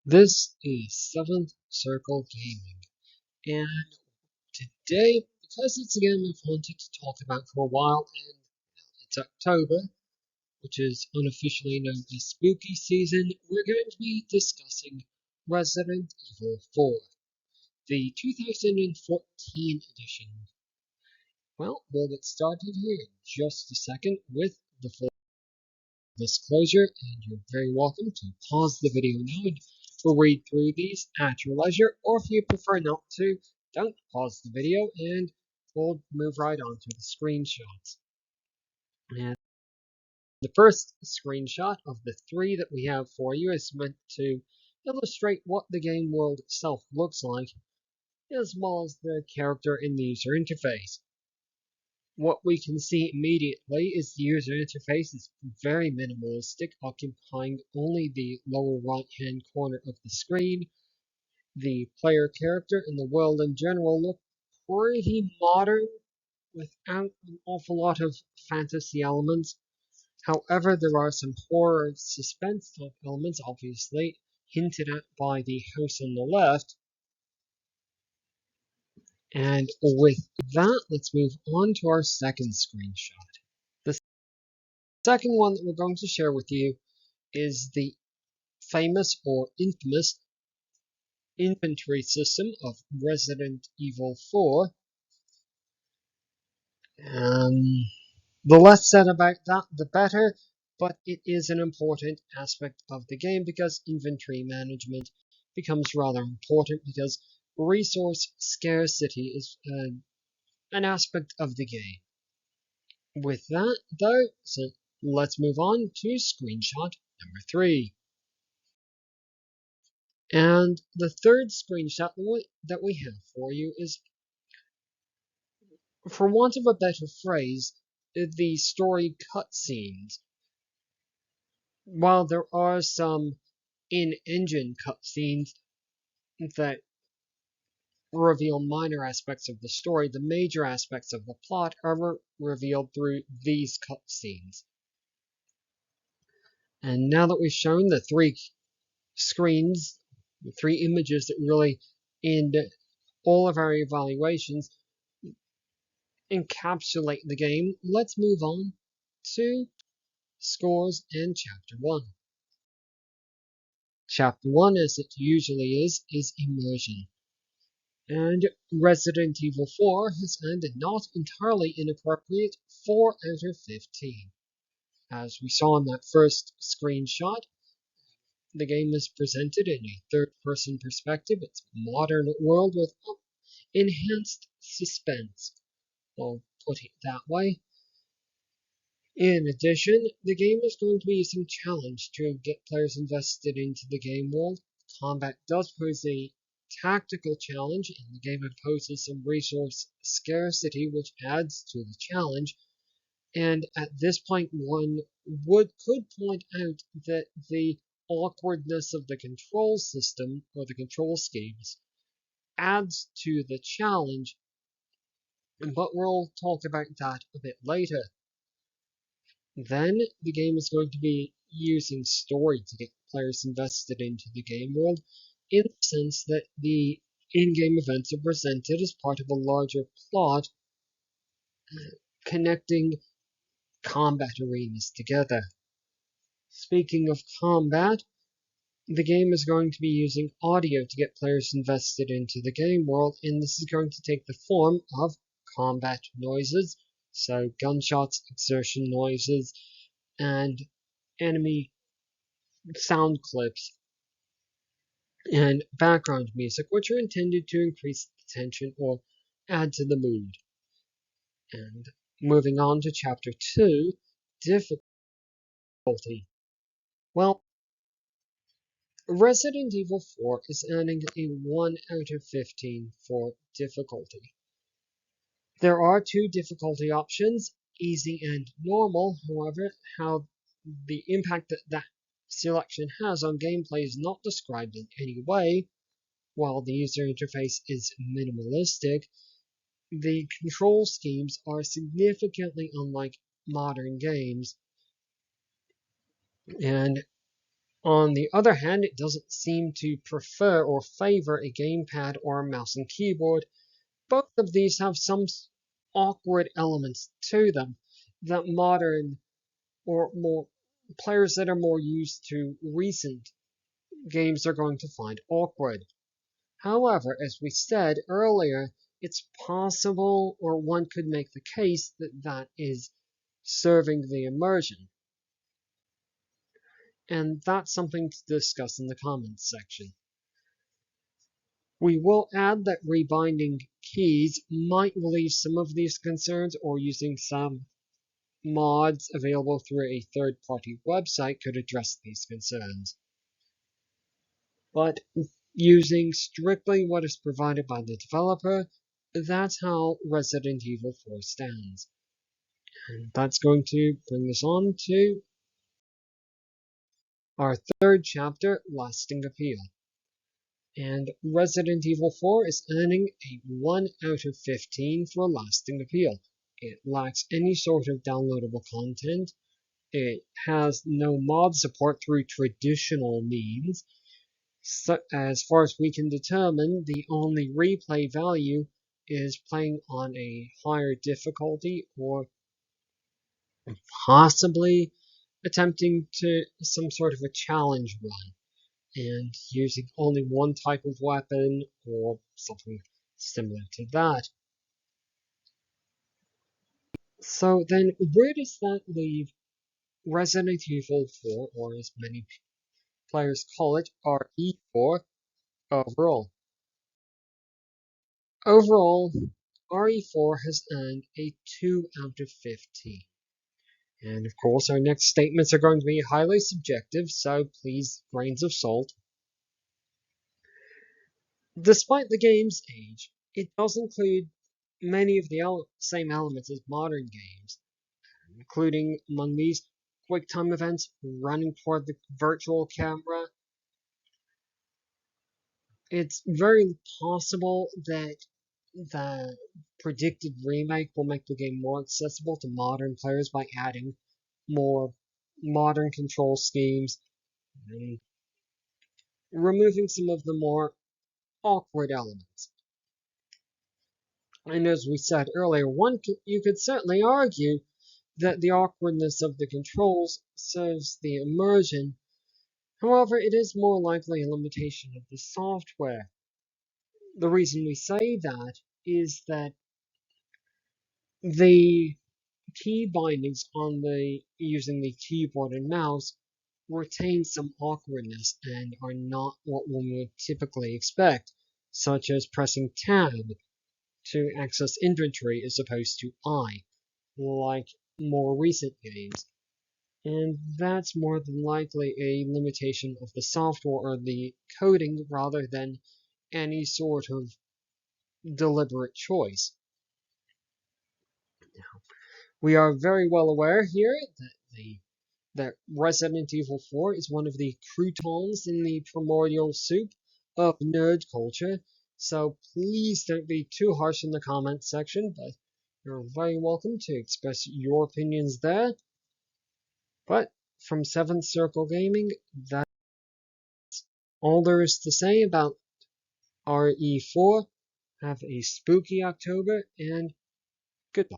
This is Seventh Circle Gaming, and today, because it's a game I've wanted to talk about for a while, and it's October, which is unofficially known as Spooky Season, we're going to be discussing Resident Evil 4, the 2014 edition. Well, we'll get started here in just a second with the full disclosure, and you're very welcome to pause the video now and read through these at your leisure, or if you prefer not to, don't pause the video and we'll move right on to the screenshots. And the first screenshot of the three that we have for you is meant to illustrate what the game world itself looks like, as well as the character and the user interface. What we can see immediately is the user interface is very minimalistic, occupying only the lower right-hand corner of the screen. The player character and the world in general look pretty modern, without an awful lot of fantasy elements. However, there are some horror suspense type elements, obviously, hinted at by the house on the left. And with that, let's move on to our second screenshot. The second one that we're going to share with you is the famous or infamous inventory system of Resident Evil 4. The less said about that, the better, but it is an important aspect of the game because inventory management becomes rather important because resource scarcity is an aspect of the game. With that, though, so let's move on to screenshot number 3. And the third screenshot that we have for you is, for want of a better phrase, the story cutscenes. While there are some in-engine cutscenes that reveal minor aspects of the story, the major aspects of the plot are revealed through these cutscenes. And now that we've shown the three screens, the three images that really end all of our evaluations, encapsulate the game, let's move on to scores and Chapter 1. Chapter 1, as it usually is immersion. And Resident Evil 4 has earned a not entirely inappropriate 4 out of 15. As we saw in that first screenshot, the game is presented in a third-person perspective. It's a modern world with enhanced suspense. I'll put it that way. In addition, the game is going to be using challenge to get players invested into the game world. Combat does pose a tactical challenge, and the game imposes some resource scarcity, which adds to the challenge. And at this point, one could point out that the awkwardness of the control system or the control schemes adds to the challenge, but we'll talk about that a bit later. Then the game is going to be using story to get players invested into the game world, in the sense that the in-game events are presented as part of a larger plot connecting combat arenas together. Speaking of combat, the game is going to be using audio to get players invested into the game world, and this is going to take the form of combat noises, so gunshots, exertion noises, and enemy sound clips and background music, which are intended to increase the tension or add to the mood. And moving on to Chapter 2, difficulty. Well, Resident Evil 4 is earning a 1 out of 15 for difficulty. There are two difficulty options, easy and normal. However, how the impact that selection has on gameplay is not described in any way. While the user interface is minimalistic, the control schemes are significantly unlike modern games, and On the other hand, it doesn't seem to prefer or favor a gamepad or a mouse and keyboard. Both of these have some awkward elements to them that modern or more players that are more used to recent games are going to find awkward. However, as we said earlier, it's possible, or one could make the case that that is serving the immersion. And that's something to discuss in the comments section. We will add that rebinding keys might relieve some of these concerns, or using some mods available through a third-party website could address these concerns. But using strictly what is provided by the developer, that's how Resident Evil 4 stands. And that's going to bring us on to our third chapter, Lasting Appeal. And Resident Evil 4 is earning a 1 out of 15 for lasting appeal. It lacks any sort of downloadable content. It has no mod support through traditional means. So, as far as we can determine, the only replay value is playing on a higher difficulty or possibly attempting to some sort of a challenge run and using only one type of weapon or something similar to that. So then where does that leave Resident Evil 4, or as many players call it, RE4, overall? Overall, RE4 has earned a 2 out of 15. And of course, our next statements are going to be highly subjective, so please, grains of salt. Despite the game's age, it does include many of the same elements as modern games, including among these quick time events, running toward the virtual camera. It's very possible that the predicted remake will make the game more accessible to modern players by adding more modern control schemes and removing some of the more awkward elements. And as we said earlier, you could certainly argue that the awkwardness of the controls serves the immersion. However, it is more likely a limitation of the software. The reason we say that is that the key bindings on using the keyboard and mouse retain some awkwardness and are not what one would typically expect, such as pressing tab to access inventory as opposed to I, like more recent games. And that's more than likely a limitation of the software or the coding rather than any sort of deliberate choice. We are very well aware here that Resident Evil 4 is one of the croutons in the primordial soup of nerd culture, so please don't be too harsh in the comments section, but you're very welcome to express your opinions there. But from 7th Circle Gaming, that's all there is to say about RE4. Have a spooky October, and goodbye.